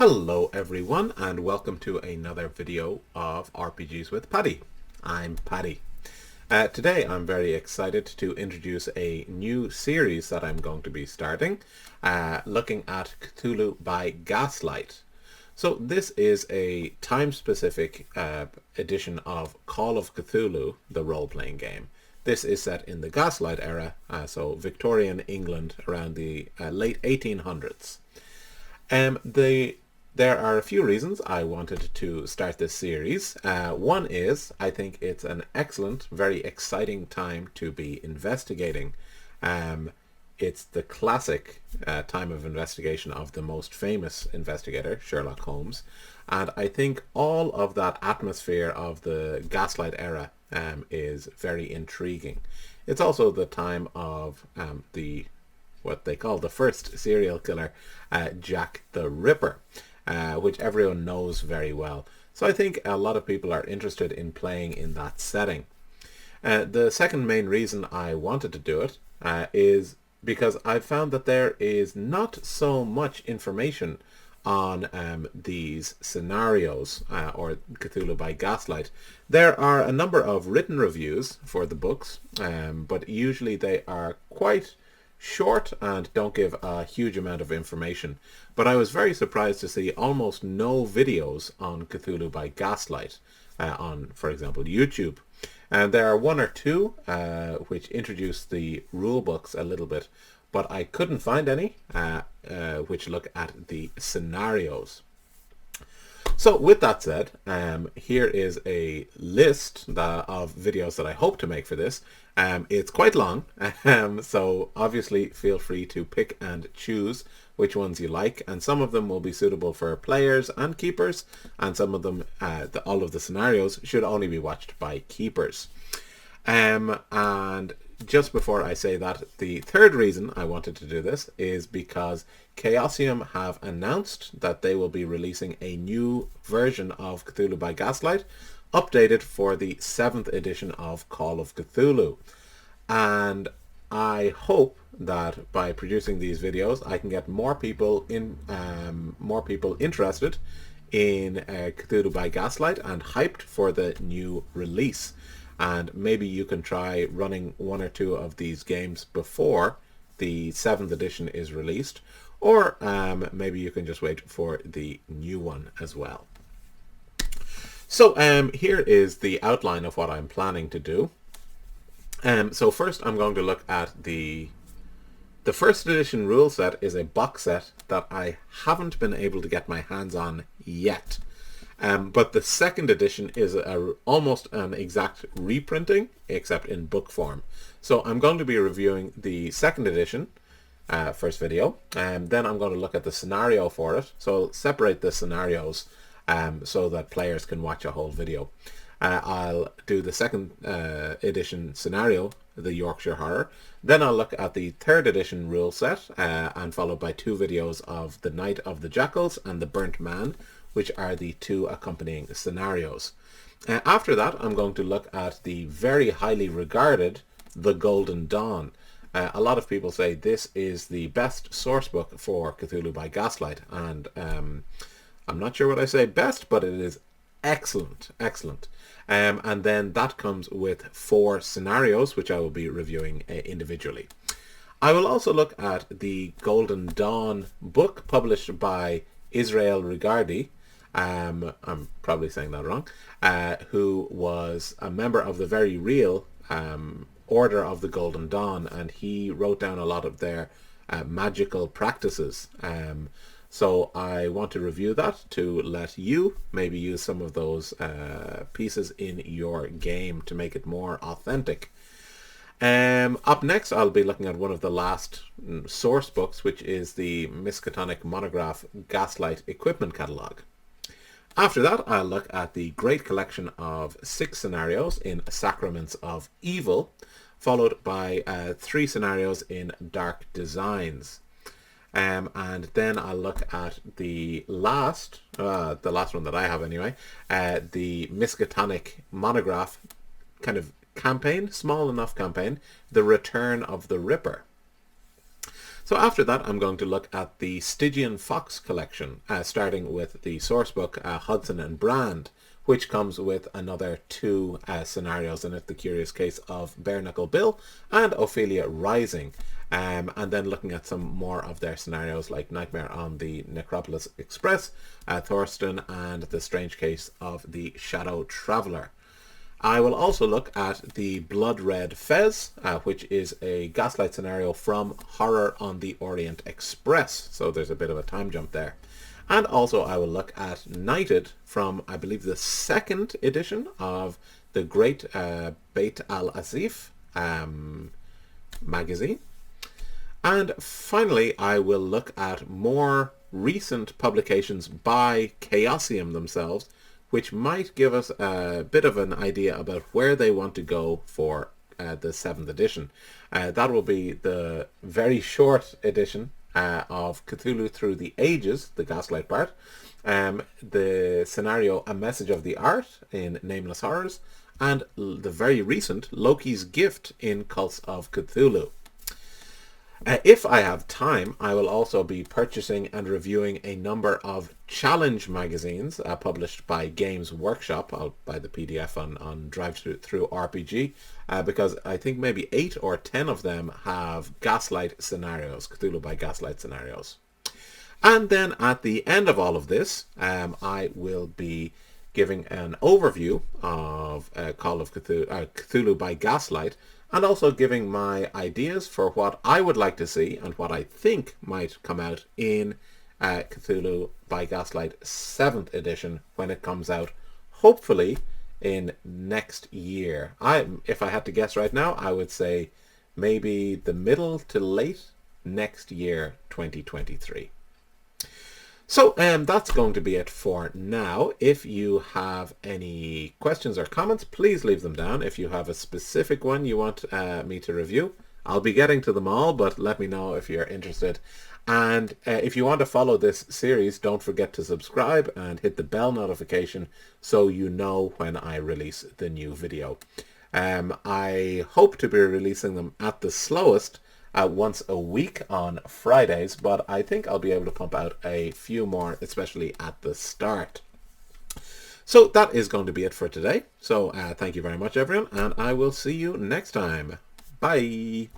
Hello everyone and welcome to another video of RPGs with Paddy. I'm Paddy. Today I'm very excited to introduce a new series that I'm going to be starting, looking at Cthulhu by Gaslight. So this is a time-specific edition of Call of Cthulhu, the role-playing game. This is set in the Gaslight era, so Victorian England around the late 1800s. There are a few reasons I wanted to start this series. One is I think it's an excellent, very exciting time to be investigating. It's the classic time of investigation of the most famous investigator, Sherlock Holmes. And I think all of that atmosphere of the Gaslight era is very intriguing. It's also the time of what they call the first serial killer, Jack the Ripper, which everyone knows very well. So I think a lot of people are interested in playing in that setting. The second main reason I wanted to do it is because I found that there is not so much information on these scenarios or Cthulhu by Gaslight. There are a number of written reviews for the books, but usually they are quite short and don't give a huge amount of information. But I was very surprised to see almost no videos on Cthulhu by Gaslight on, for example, YouTube. And there are one or two which introduce the rule books a little bit, but I couldn't find any which look at the scenarios. So with that said, here is a list of videos that I hope to make for this. It's quite long, so obviously feel free to pick and choose which ones you like, and some of them will be suitable for players and keepers, and some of them, all of the scenarios, should only be watched by keepers. And just before I say that, the third reason I wanted to do this is because Chaosium have announced that they will be releasing a new version of Cthulhu by Gaslight, updated for the 7th edition of Call of Cthulhu. And I hope that by producing these videos I can get more people interested in Cthulhu by Gaslight and hyped for the new release. And maybe you can try running one or two of these games before the 7th edition is released, or maybe you can just wait for the new one as well. So here is the outline of what I'm planning to do. So first I'm going to look at the first edition rule set is a box set that I haven't been able to get my hands on yet. But the second edition is almost an exact reprinting, except in book form. So I'm going to be reviewing the second edition, first video, and then I'm going to look at the scenario for it. So I'll separate the scenarios so that players can watch a whole video. I'll do the second edition scenario, the Yorkshire Horror. Then I'll look at the third edition rule set, and followed by two videos of the Night of the Jackals and the Burnt Man, which are the two accompanying scenarios. After that, I'm going to look at the very highly regarded The Golden Dawn. A lot of people say this is the best source book for Cthulhu by Gaslight, and I'm not sure what I say best, but it is excellent, excellent. And then that comes with 4 scenarios, which I will be reviewing individually. I will also look at the Golden Dawn book published by Israel Rigardi. I'm probably saying that wrong, who was a member of the very real Order of the Golden Dawn, and he wrote down a lot of their magical practices. So I want to review that to let you maybe use some of those pieces in your game to make it more authentic. Up next, I'll be looking at one of the last source books, which is the Miskatonic Monograph Gaslight Equipment Catalogue. After that, I'll look at the great collection of 6 scenarios in Sacraments of Evil, followed by 3 scenarios in Dark Designs. And then I'll look at the last one that I have anyway, the Miskatonic Monograph kind of campaign, small enough campaign, The Return of the Ripper. So after that, I'm going to look at the Stygian Fox collection, starting with the sourcebook Hudson and Brand, which comes with another two scenarios in it, The Curious Case of Bare Knuckle Bill and Ophelia Rising. And then looking at some more of their scenarios like Nightmare on the Necropolis Express, Thorsten, and The Strange Case of the Shadow Traveller. I will also look at the Blood Red Fez, which is a Gaslight scenario from Horror on the Orient Express. So there's a bit of a time jump there. And also I will look at Knighted from, I believe, the second edition of the Great Beit al-Asif magazine. And finally, I will look at more recent publications by Chaosium themselves, which might give us a bit of an idea about where they want to go for the 7th edition. That will be the very short edition of Cthulhu Through the Ages, the Gaslight part, the scenario A Message of the Art in Nameless Horrors, and the very recent Loki's Gift in Cults of Cthulhu. If I have time, I will also be purchasing and reviewing a number of challenge magazines published by Games Workshop. I'll buy the PDF on Drive Through RPG because I think maybe 8 or 10 of them have Gaslight scenarios, Cthulhu by Gaslight scenarios. And then at the end of all of this, I will be giving an overview of Call of Cthulhu, Cthulhu by Gaslight, and also giving my ideas for what I would like to see and what I think might come out in Cthulhu by Gaslight 7th edition when it comes out, hopefully in next year. If I had to guess right now, I would say maybe the middle to late next year, 2023. So that's going to be it for now. If you have any questions or comments, please leave them down. If you have a specific one you want me to review, I'll be getting to them all, but let me know if you're interested. And if you want to follow this series, don't forget to subscribe and hit the bell notification so you know when I release the new video. I hope to be releasing them at the slowest once a week on Fridays, but I think I'll be able to pump out a few more, especially at the start. So that is going to be it for today. So thank you very much, everyone, and I will see you next time. Bye.